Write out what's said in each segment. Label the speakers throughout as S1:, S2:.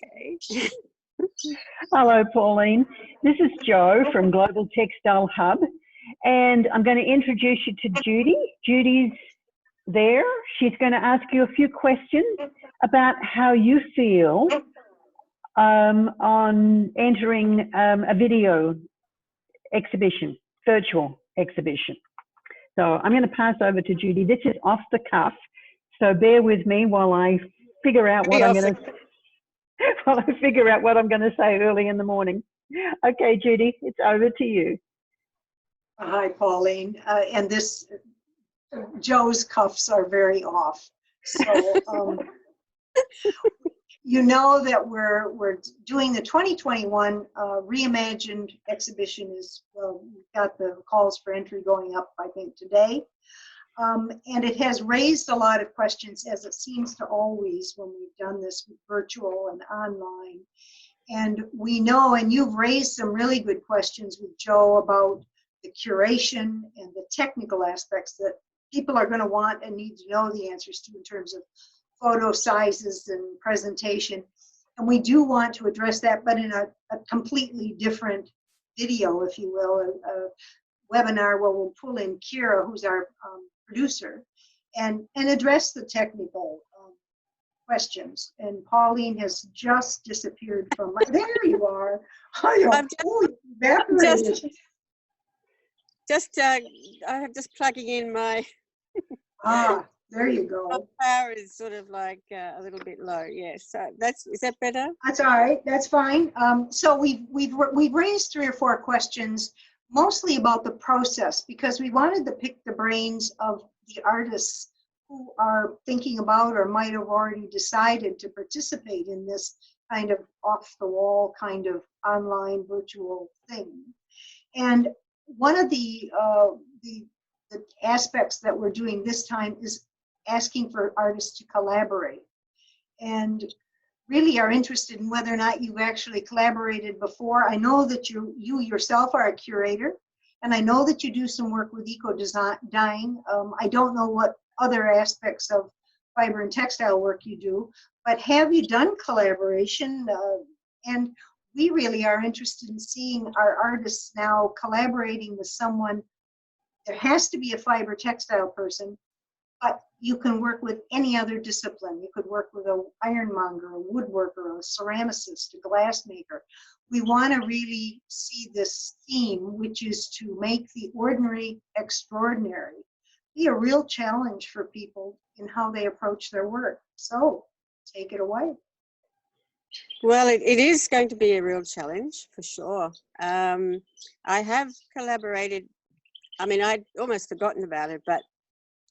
S1: Okay.
S2: Hello, Pauline. This is Jo from Global Textile Hub, and I'm going to introduce you to Judy. Judy's there. She's going to ask you a few questions about how you feel on entering a video exhibition, virtual exhibition. So I'm going to pass over to Judy. This is off the cuff, so bear with me while I figure out what I'm going to say early in the morning. Okay, Judy, it's over to you.
S3: Hi, Pauline. And this, Jo's cuffs are very off. So you know that we're doing the 2021 Reimagined exhibition. Is we've got the calls for entry going up, I think, today. And it has raised a lot of questions, as it seems to always when we've done this virtual and online. And we know, and you've raised some really good questions with Jo about the curation and the technical aspects that people are going to want and need to know the answers to in terms of photo sizes and presentation. And we do want to address that, but in a completely different video, if you will, a webinar where we'll pull in Kira, who's our producer, and address the technical questions. And Pauline has just disappeared from my, there you are. I'm
S1: just plugging in my
S3: there you go.
S1: Power is sort of like a little bit low. Yes, so is that better?
S3: That's all right. That's fine. So we've raised 3 or 4 questions, mostly about the process, because we wanted to pick the brains of the artists who are thinking about or might have already decided to participate in this kind of off-the-wall kind of online virtual thing. And one of the aspects that we're doing this time is asking for artists to collaborate, and really are interested in whether or not you've actually collaborated before. I know that you yourself are a curator, and I know that you do some work with eco-dyeing. I don't know what other aspects of fiber and textile work you do, but have you done collaboration? And we really are interested in seeing our artists now collaborating with someone. There has to be a fiber textile person, but you can work with any other discipline. You could work with an ironmonger, a woodworker, a ceramicist, a glassmaker. We want to really see this theme, which is to make the ordinary extraordinary, be a real challenge for people in how they approach their work. So take it away.
S1: Well, it is going to be a real challenge for sure. I have collaborated. I mean, I'd almost forgotten about it, but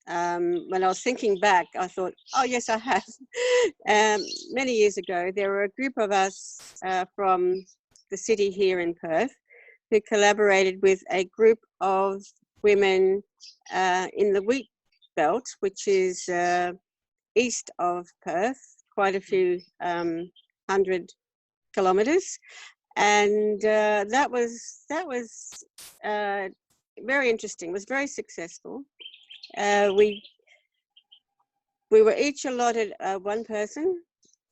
S1: when I was thinking back, I thought, oh yes, I have. Many years ago, there were a group of us from the city here in Perth who collaborated with a group of women in the wheat belt, which is east of Perth, quite a few 100 kilometres, and that was very interesting. It was very successful. We were each allotted one person,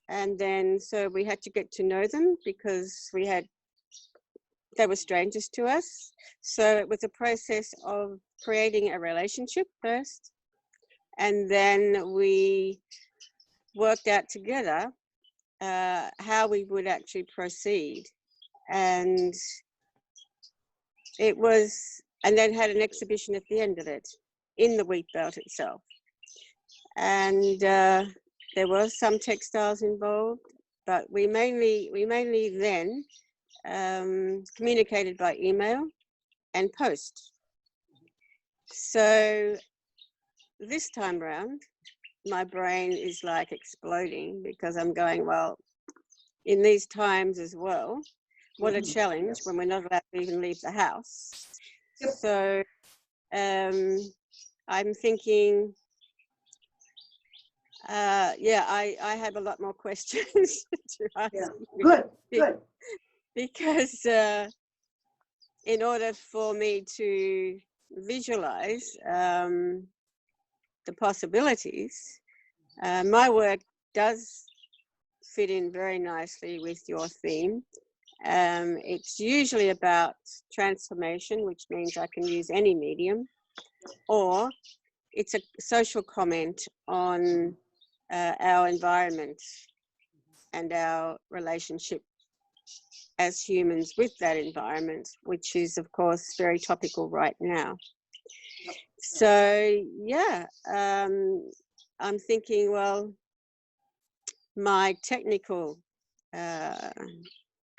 S1: and then so we had to get to know them because they were strangers to us. So it was a process of creating a relationship first, and then we worked out together how we would actually proceed, and then had an exhibition at the end of it in the wheat belt itself. And there were some textiles involved, but we mainly then communicated by email and post. So this time round, my brain is like exploding because I'm going, well, in these times as well, what a challenge when we're not allowed to even leave the house. So I'm thinking, I have a lot more questions to ask.
S3: Yeah. Good.
S1: Because in order for me to visualize the possibilities, my work does fit in very nicely with your theme. It's usually about transformation, which means I can use any medium, or it's a social comment on our environment and our relationship as humans with that environment, which is, of course, very topical right now. So, yeah, I'm thinking, well, my technical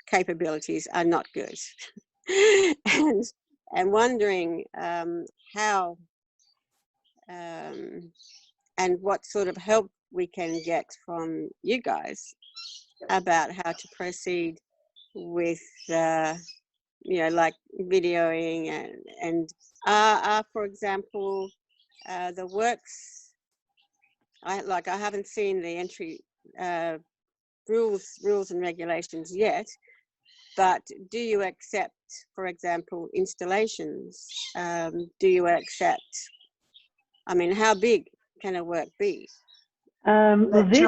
S1: capabilities are not good. and wondering how and what sort of help we can get from you guys about how to proceed with like videoing and for example the works I haven't seen the entry rules and regulations yet, but do you accept, for example, installations? Do you accept, I mean, how big can a work be?
S2: This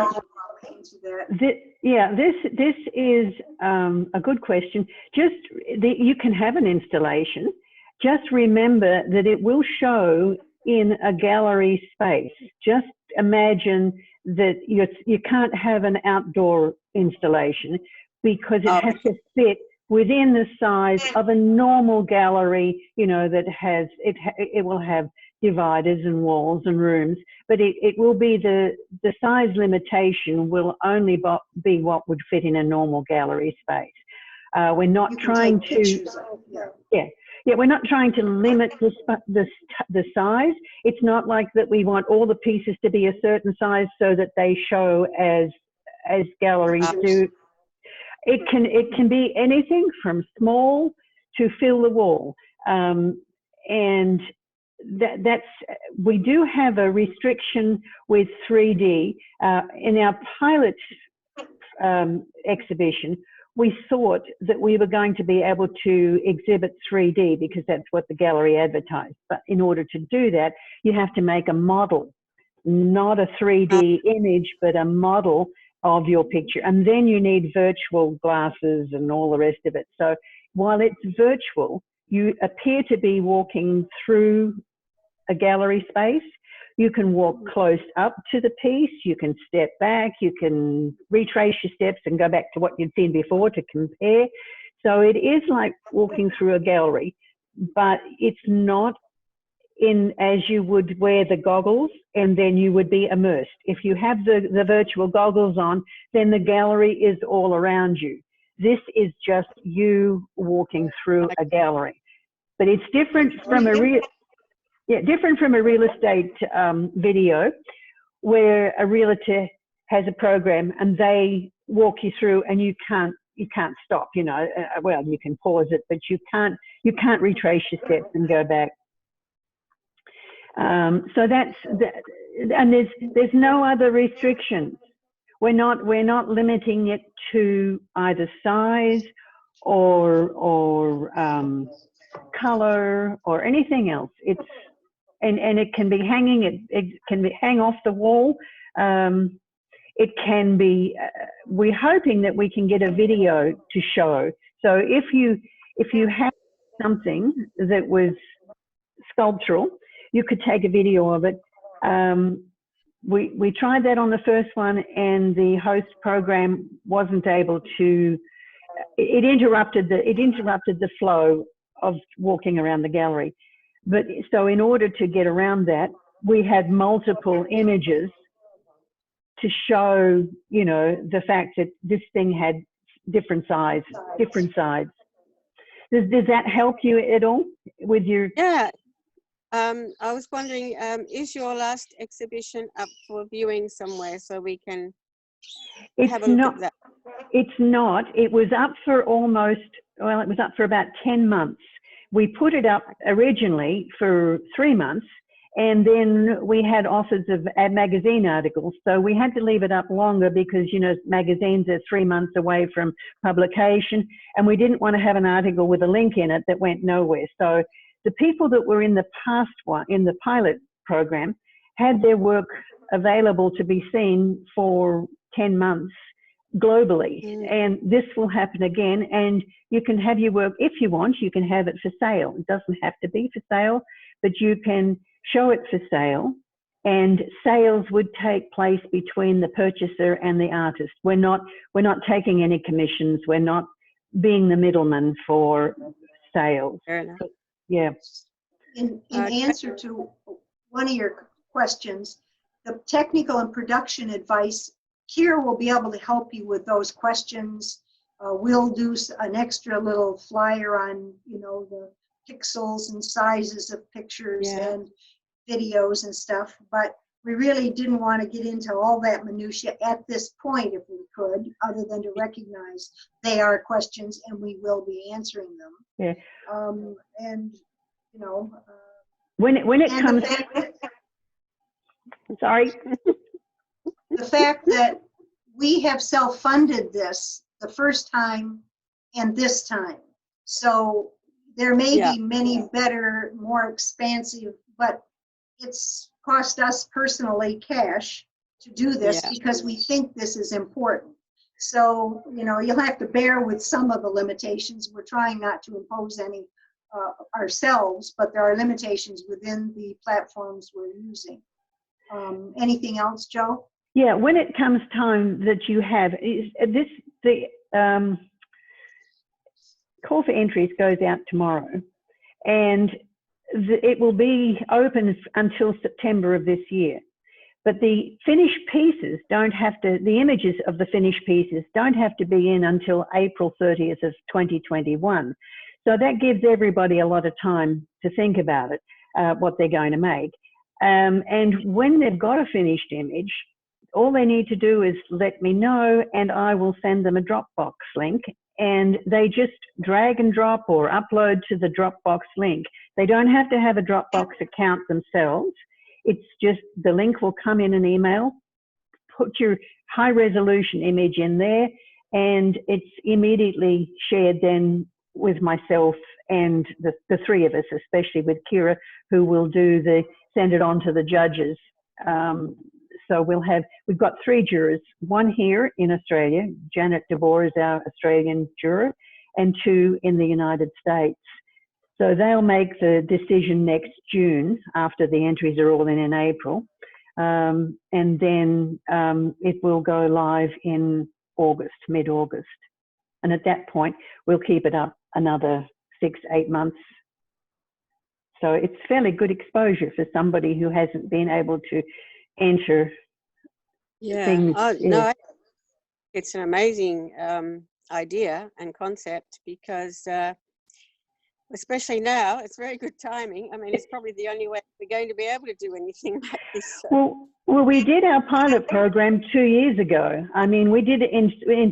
S2: is a good question. You can have an installation. Just remember that it will show in a gallery space. Just imagine that you can't have an outdoor installation because it has to fit within the size of a normal gallery, that has, it will have dividers and walls and rooms, but it will be the size limitation will only be what would fit in a normal gallery space. We're not trying to, we're not trying to limit the size. It's not like that we want all the pieces to be a certain size so that they show as galleries do. It can be anything from small to fill the wall, and we do have a restriction with 3D in our pilot exhibition. We thought that we were going to be able to exhibit 3D because that's what the gallery advertised. But in order to do that, you have to make a model, not a 3D image, but a model of your picture. And then you need virtual glasses and all the rest of it. So while it's virtual, you appear to be walking through a gallery space. You can walk close up to the piece, you can step back, you can retrace your steps and go back to what you'd seen before to compare. So it is like walking through a gallery, but it's not in as you would wear the goggles and then you would be immersed. If you have the virtual goggles on, then the gallery is all around you. This is just you walking through a gallery. But it's different from a real estate video where a realtor has a program and they walk you through and you can't stop, well, you can pause it, but you can't retrace your steps and go back. So and there's no other restrictions. We're not limiting it to either size or color or anything else. And it can be hanging. It can be hang off the wall. It can be. We're hoping that we can get a video to show. So if you have something that was sculptural, you could take a video of it. We tried that on the first one, and the host program wasn't able to. It interrupted the flow of walking around the gallery. But so in order to get around that, we had multiple images to show, the fact that this thing had different sides. Does that help you at all with your?
S1: Yeah. I was wondering, is your last exhibition up for viewing somewhere so we can have a look at that?
S2: It's not. It was up for it was up for about 10 months. We put it up originally for 3 months, and then we had offers of magazine articles. So we had to leave it up longer because, magazines are 3 months away from publication, and we didn't want to have an article with a link in it that went nowhere. So the people that were in the past one, in the pilot program, had their work available to be seen for 10 months globally.
S1: Mm.
S2: And this will happen again. And you can have your work, if you want, you can have it for sale. It doesn't have to be for sale, but you can show it for sale. And sales would take place between the purchaser and the artist. We're not taking any commissions. We're not being the middleman for sales.
S1: Fair enough.
S2: Yeah.
S3: In
S1: Okay.
S3: answer to one of your questions, the technical and production advice, Kira will be able to help you with those questions. We'll do an extra little flyer on, you know, the pixels and sizes of pictures
S1: Yeah.
S3: and videos and stuff, but we really didn't want to get into all that minutia at this point if we could, other than to recognize they are questions and we will be answering them.
S2: Yeah.
S3: And, you know,
S2: When it
S3: and
S2: comes, sorry.
S3: the fact that we have self-funded this the first time and this time. So there may
S1: Yeah.
S3: be many better, more expansive, but it's cost us personally cash to do this
S1: Yeah.
S3: because we think this is important. So, you know, you'll have to bear with some of the limitations. We're trying not to impose any ourselves, but there are limitations within the platforms we're using. Anything else, Joe?
S2: Yeah, when it comes time that you have the call for entries goes out tomorrow, and it will be open until September of this year. But the finished pieces don't have to, the images of the finished pieces don't have to be in until April 30th of 2021. So that gives everybody a lot of time to think about it, what they're going to make. And when they've got a finished image, all they need to do is let me know, and I will send them a Dropbox link, and they just drag and drop or upload to the Dropbox link. They don't have to have a Dropbox account themselves. It's just the link will come in an email, put your high resolution image in there, and it's immediately shared then with myself and the three of us, especially with Kira, who will do send it on to the judges. So we've got 3 jurors, one here in Australia, Janet DeBoer is our Australian juror, and 2 in the United States. So they'll make the decision next June after the entries are all in April. And then it will go live in August, mid-August. And at that point, we'll keep it up another 6-8 months. So it's fairly good exposure for somebody who hasn't been able to enter things.
S1: Oh, no, it's an amazing idea and concept because especially now, it's very good timing. I mean, it's probably the only way we're going to be able to do anything like this. So.
S2: Well, we did our pilot program 2 years ago. I mean, we did it in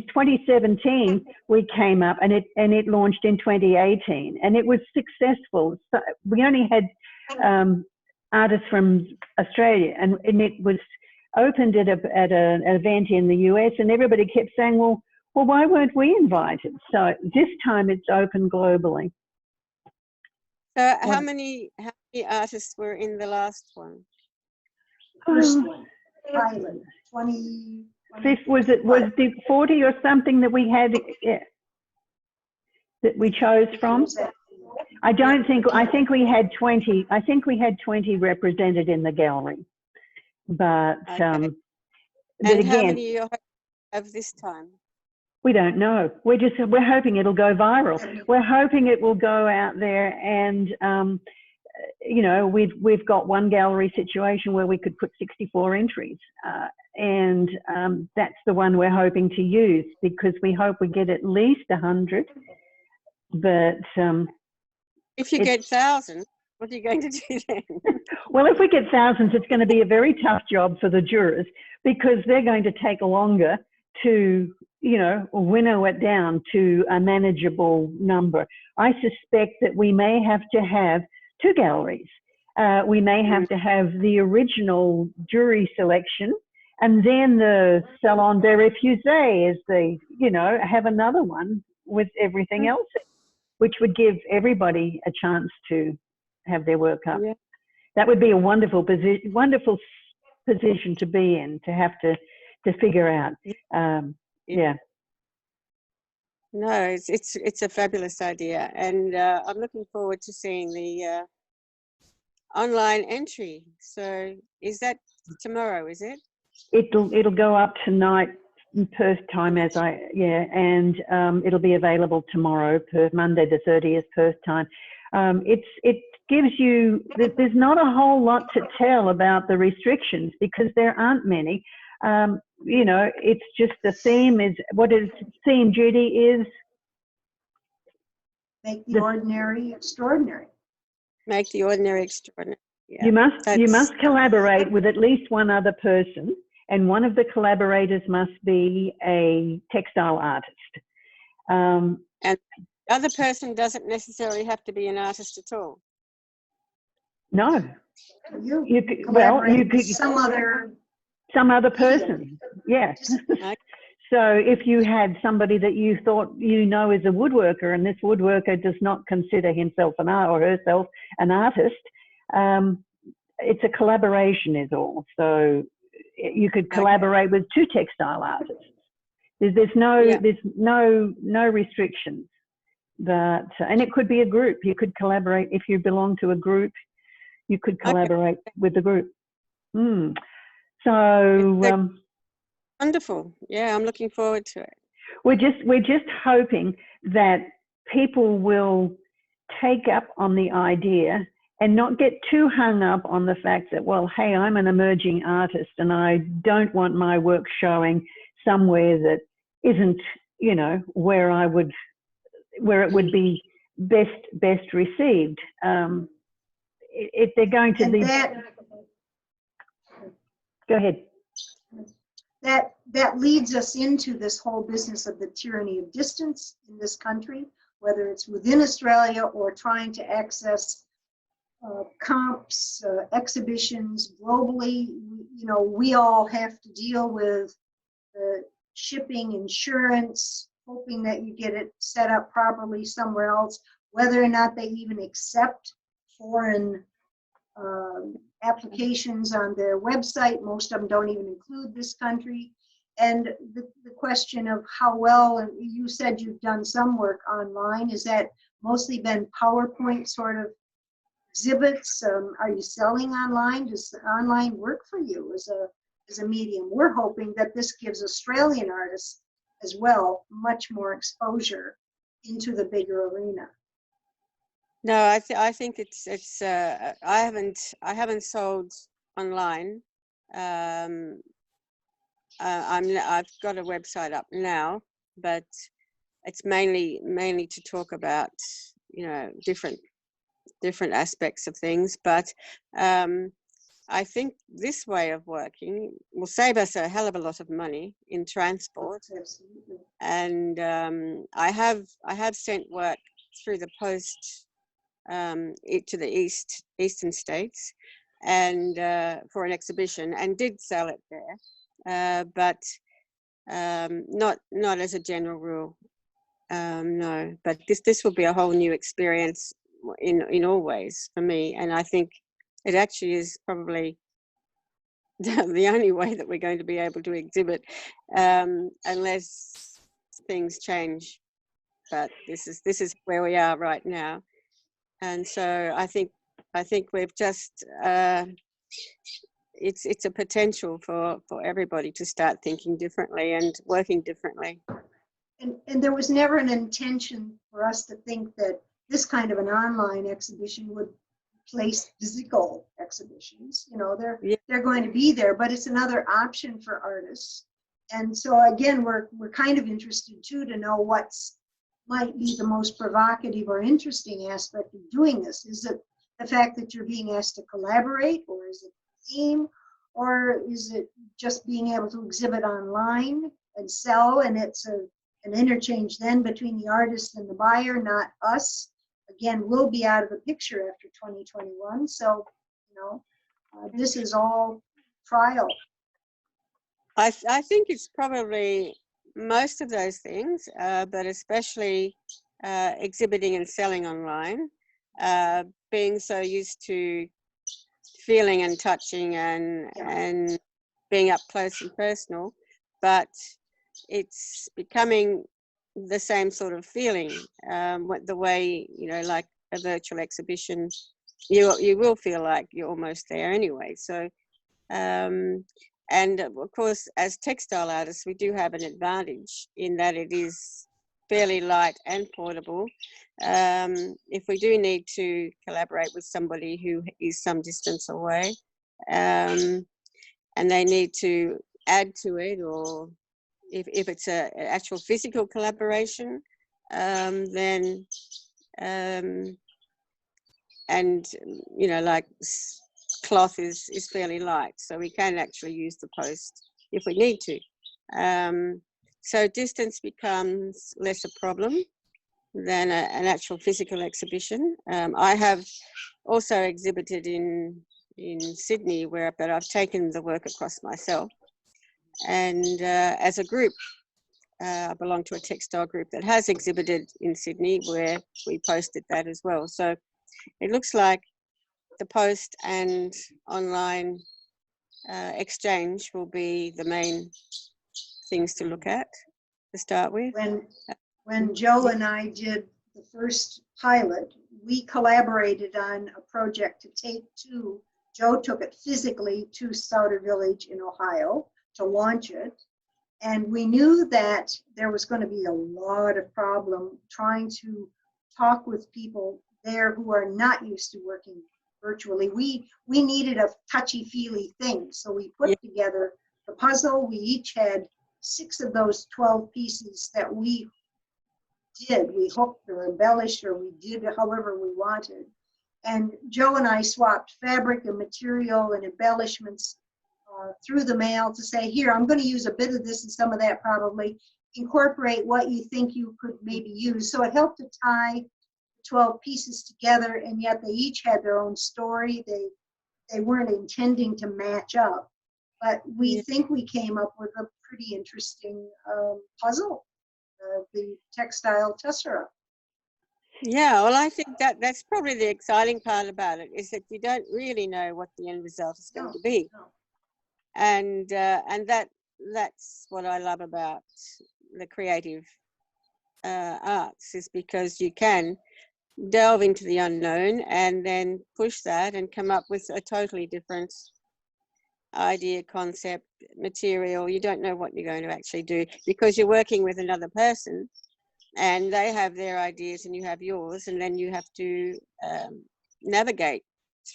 S2: 2017. We came up, and it launched in 2018, and it was successful. So we only had artists from Australia, and it was opened at an event in the US, and everybody kept saying, well, why weren't we invited? So this time it's open globally.
S1: So how many artists were in the last one?
S3: First one, pilot, 20.
S2: Was the 40 or something that we had that we chose from? I think we had 20. I think we had 20 represented in the gallery. But
S1: Okay.
S2: and
S1: And
S2: again,
S1: how many you have this time?
S2: we don't know. We're hoping it'll go viral. We're hoping it will go out there, and you know, we've got one gallery situation where we could put 64 entries, and that's the one we're hoping to use, because we hope we get at least 100. But
S1: if you get thousands, what are you going to do then?
S2: well, if we get thousands, it's going to be a very tough job for the jurors, because they're going to take longer to, you know, winnow it down to a manageable number. I suspect that we may have to have 2 galleries. We may have to have the original jury selection, and then the Salon des Refusés, have another one with everything else, which would give everybody a chance to have their work up. Yeah. That would be a wonderful position to be in, to have to figure out. Yeah.
S1: No, it's a fabulous idea, and I'm looking forward to seeing the online entry. So is that tomorrow? Is it?
S2: It'll go up tonight Perth time and it'll be available tomorrow, Monday the 30th Perth time. It gives you, there's not a whole lot to tell about the restrictions because there aren't many. You know, it's just the theme is, what is theme, Judy, is?
S3: Make the ordinary extraordinary.
S1: Make the ordinary extraordinary. Yeah,
S2: you must collaborate with at least one other person, and one of the collaborators must be a textile artist.
S1: And the other person doesn't necessarily have to be an artist at all.
S2: No.
S3: You could
S2: some other person. Yeah.
S1: Okay.
S2: So if you had somebody that you thought you know is a woodworker, and this woodworker does not consider himself an art or herself an artist, it's a collaboration is all. So you could collaborate with two textile artists. There's no restrictions. That and it could be a group. You could collaborate if you belong to a group. You could collaborate with the group. So
S1: wonderful. Yeah, I'm looking forward to it.
S2: we're just hoping that people will take up on the idea and not get too hung up on the fact that, well, hey, I'm an emerging artist and I don't want my work showing somewhere that isn't, you know, where it would be best received. If they're going to be, go ahead.
S3: That leads us into this whole business of the tyranny of distance in this country, whether it's within Australia or trying to access comps, exhibitions globally. You know, we all have to deal with the shipping, insurance, hoping that you get it set up properly somewhere else, whether or not they even accept foreign applications on their website. Most of them don't even include this country. And the question of how well, and you said you've done some work online, is that mostly been PowerPoint sort of exhibits? Are you selling online? Does online work for you as a medium? We're hoping that this gives Australian artists as well much more exposure into the bigger arena.
S1: No, I think it's I haven't sold online. I've got a website up now, but it's mainly to talk about, you know, different aspects of things. But I think this way of working will save us a hell of a lot of money in transport.
S3: Absolutely.
S1: And I have sent work through the post to the eastern states, and for an exhibition, and did sell it there, but not as a general rule. No, but this will be a whole new experience in all ways for me, and I think it actually is probably the only way that we're going to be able to exhibit, unless things change. But this is where we are right now. And so I think we've just it's a potential for everybody to start thinking differently and working differently.
S3: And there was never an intention for us to think that this kind of an online exhibition would replace physical exhibitions. You know, they're going to be there, but it's another option for artists. And so again, we're kind of interested too to know what's might be the most provocative or interesting aspect of doing this. Is it the fact that you're being asked to collaborate, or is it the theme, or is it just being able to exhibit online and sell, and it's an interchange then between the artist and the buyer, not us? Again, we'll be out of the picture after 2021. So, you know, this is all trial.
S1: I think it's probably most of those things, but especially exhibiting and selling online, being so used to feeling and touching and being up close and personal. But it's becoming the same sort of feeling. The way, like a virtual exhibition, you will feel like you're almost there anyway. So, and of course, as textile artists, we do have an advantage in that it is fairly light and portable. If we do need to collaborate with somebody who is some distance away, and they need to add to it, or if it's an actual physical collaboration, then and like cloth is fairly light, so we can actually use the post if we need to. So distance becomes less a problem than an actual physical exhibition. I have also exhibited in Sydney, but I've taken the work across myself. And as a group, I belong to a textile group that has exhibited in Sydney, where we posted that as well. So it looks like the post and online exchange will be the main things to look at to start with.
S3: When Joe and I did the first pilot, we collaborated on a project to take Joe took it physically to Souter Village in Ohio to launch it. And we knew that there was going to be a lot of problem trying to talk with people there who are not used to working virtually. We needed a touchy-feely thing. So we put together the puzzle. We each had 6 of those 12 pieces that we did. We hooked or embellished, or we did however we wanted. And Joe and I swapped fabric and material and embellishments through the mail to say, here, I'm going to use a bit of this and some of that, probably incorporate what you think you could maybe use. So it helped to tie 12 pieces together, and yet they each had their own story. They weren't intending to match up, but we think we came up with a pretty interesting puzzle, the textile tessera.
S1: Yeah, well, I think that's probably the exciting part about it, is that you don't really know what the end result is going to be.
S3: No.
S1: And that's what I love about the creative arts, is because you can delve into the unknown and then push that and come up with a totally different idea, concept, material. You don't know what you're going to actually do, because you're working with another person and they have their ideas and you have yours, and then you have to navigate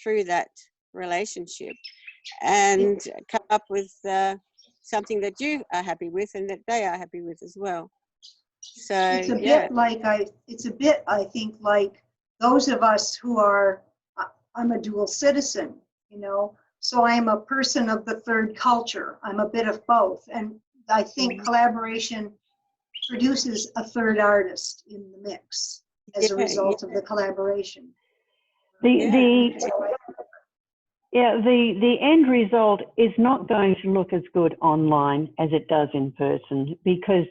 S1: through that relationship and come up with something that you are happy with and that they are happy with as well. So
S3: it's a bit like I think like those of us who are, I'm a dual citizen, so I am a person of the third culture. I'm a bit of both, and I think collaboration produces a third artist in the mix as a result of the collaboration.
S2: The end result is not going to look as good online as it does in person, because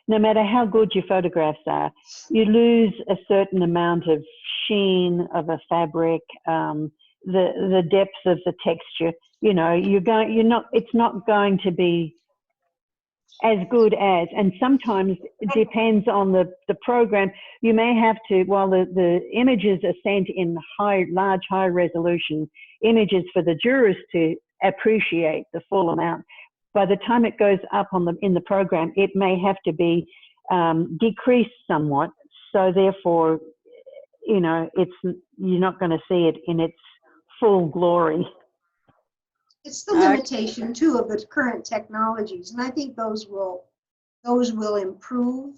S2: no matter how good your photographs are, you lose a certain amount of sheen of a fabric, the depth of the texture. It's not going to be as good as, and sometimes it depends on the program. You may have to, while the images are sent in large high resolution images for the jurors to appreciate the full amount, by the time it goes up in the program, it may have to be decreased somewhat. So therefore, you're not going to see it in its full glory.
S3: It's the limitation too of the current technologies, and I think those will improve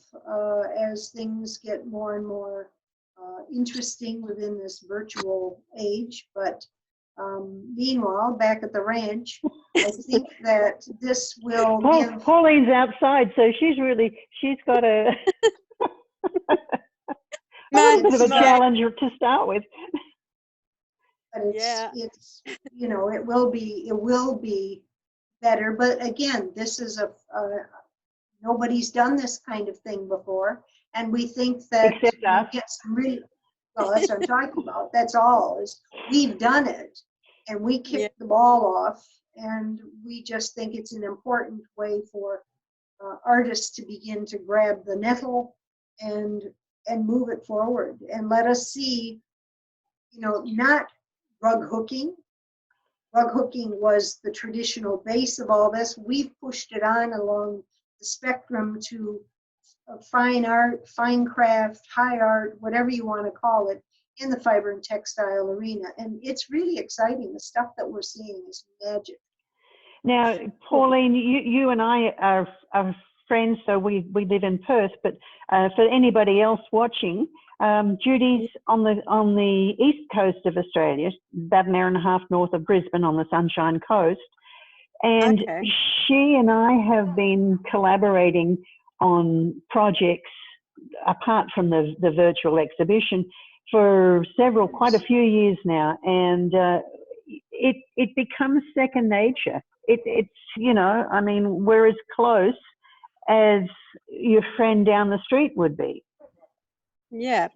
S3: as things get more and more interesting within this virtual age. But meanwhile, back at the ranch, I think that this will give...
S2: Pauline's outside, so she's got a bit of a challenge to start with.
S3: But it's it will be better. But again, this is nobody's done this kind of thing before, and we think that
S2: except us.
S3: Get some really, well, that's what I'm talking about. That's all, is we've done it and we kicked the ball off, and we just think it's an important way for artists to begin to grab the nettle and move it forward and let us see, you know, not rug hooking. Rug hooking was the traditional base of all this. We've pushed it on along the spectrum to fine art, fine craft, high art, whatever you want to call it, in the fiber and textile arena. And it's really exciting. The stuff that we're seeing is magic.
S2: Now, Pauline, you and I are friends, so we live in Perth, but for anybody else watching, Judy's on the east coast of Australia, about an hour and a half north of Brisbane on the Sunshine Coast. And
S1: Okay.
S2: she and I have been collaborating on projects apart from the virtual exhibition for quite a few years now. And it becomes second nature. It's, you know, I mean, we're as close as your friend down the street would be.
S1: Yeah.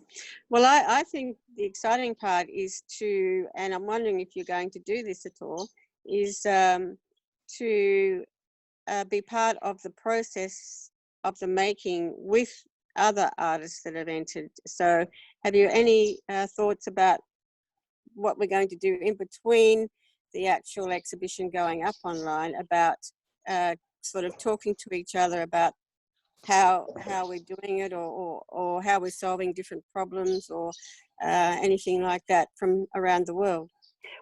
S1: Well, I think the exciting part is to, and I'm wondering if you're going to do this at all, is to be part of the process of the making with other artists that have entered. So have you any thoughts about what we're going to do in between the actual exhibition going up online, about sort of talking to each other about how we're doing it, or how we're solving different problems, or anything like that from around the world?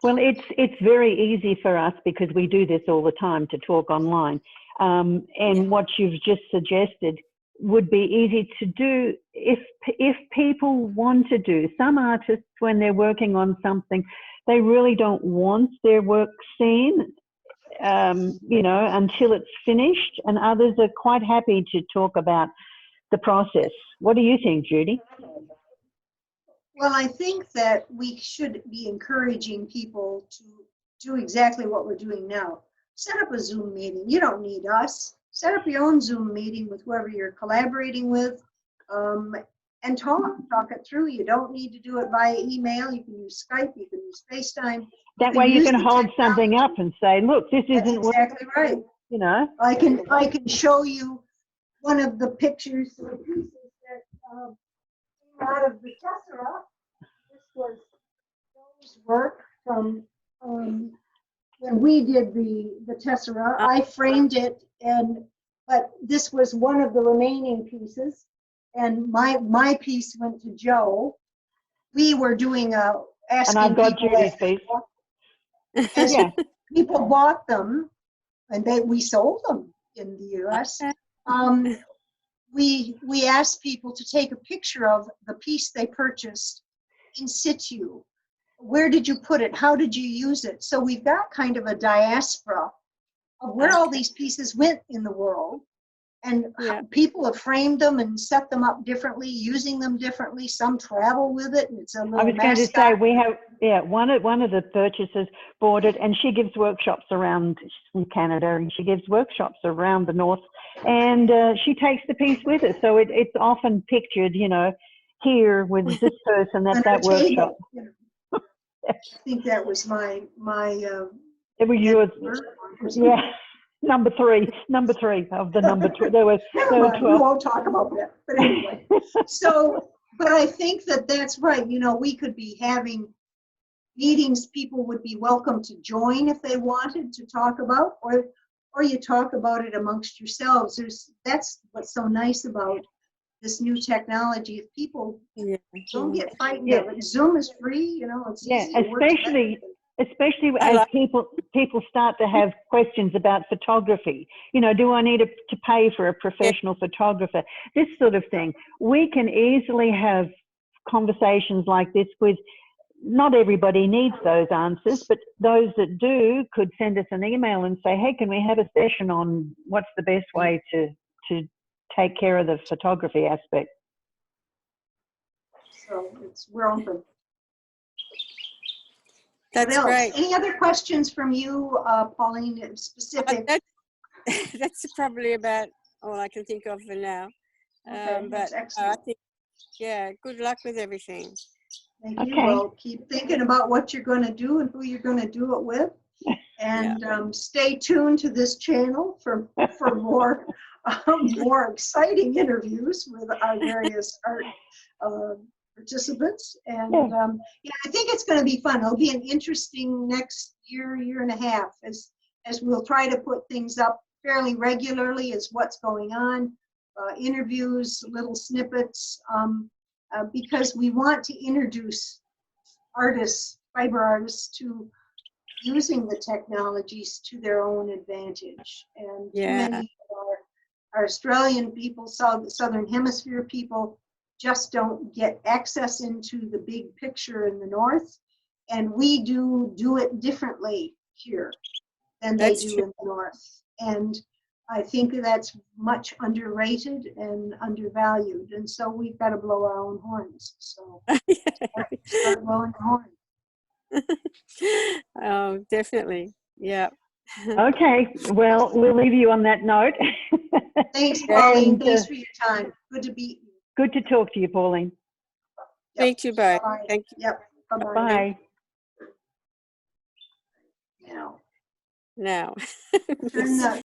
S2: Well, it's very easy for us because we do this all the time to talk online. And what you've just suggested would be easy to do if people want to do. Some artists, when they're working on something, they really don't want their work seen, you know, until it's finished, and others are quite happy to talk about the process. What do you think, Judy?
S3: Well, I think that we should be encouraging people to do exactly what we're doing now. Set up a Zoom meeting. You don't need us. Set up your own Zoom meeting with whoever you're collaborating with, and talk it through. You don't need to do it via email. You can use Skype. You can use FaceTime.
S2: That way you can hold something up and say, look, this
S3: That's
S2: isn't
S3: exactly right.
S2: You know.
S3: I can show you one of the pictures or pieces that came out of the tessera. This was Joe's work from when we did the tessera. I framed it, but this was one of the remaining pieces, and my piece went to Joe. We were doing asking,
S2: and I've got
S3: people
S2: Judy's piece.
S3: as
S2: Yeah.
S3: people bought them, and we sold them in the US. We asked people to take a picture of the piece they purchased in situ. Where did you put it? How did you use it? So we've got kind of a diaspora of where all these pieces went in the world. And people have framed them and set them up differently, using them differently. Some travel with it, and it's a little
S2: I was going to say, we have, one of the purchasers bought it, and she gives workshops around, she's from Canada, and she gives workshops around the north, and she takes the piece with her. So it's often pictured, you know, here with this person at that workshop.
S3: You know. I think that was my
S2: it was yours. Yeah. Number three of the number two. There were 12.
S3: We won't talk about that. But anyway, but I think that's right. You know, we could be having meetings. People would be welcome to join if they wanted to talk about, or you talk about it amongst yourselves. That's what's so nice about this new technology. If people don't get frightened of it, Zoom is free. You know, it's easy to work
S2: especially as people start to have questions about photography. You know, do I need to pay for a professional photographer? This sort of thing. We can easily have conversations like this with, not everybody needs those answers, but those that do could send us an email and say, hey, can we have a session on what's the best way to take care of the photography aspect?
S3: So we're open.
S1: That's great.
S3: Any other questions from you, Pauline, specific?
S1: That's probably about all I can think of for now.
S3: Okay,
S1: but I think, good luck with everything.
S3: Thank you. Well, keep thinking about what you're going to do and who you're going to do it with. And stay tuned to this channel for more more exciting interviews with our various art participants. And yeah, I think it's going to be fun. It'll be an interesting next year, year and a half, as we'll try to put things up fairly regularly as what's going on, interviews, little snippets, because we want to introduce artists, fiber artists, to using the technologies to their own advantage. And too
S1: Yeah.
S3: many of our Australian people, Southern Hemisphere people, just don't get access into the big picture in the North. And we do it differently here than they
S1: That's
S3: do
S1: true.
S3: in the North. And I think that's much underrated and undervalued. And so we've got to blow our own horns. So start blowing the horn.
S1: Oh, definitely. Yeah.
S2: Okay, well, we'll leave you on that note.
S3: Thanks, Pauline.
S2: And,
S3: Thanks for your time. Good to be.
S2: good to talk to you, Pauline.
S3: Yep.
S1: Meet you both.
S3: Bye.
S1: Thank you.
S3: Yep. Bye-bye.
S2: Bye.
S3: Now,
S1: Now.
S3: turn the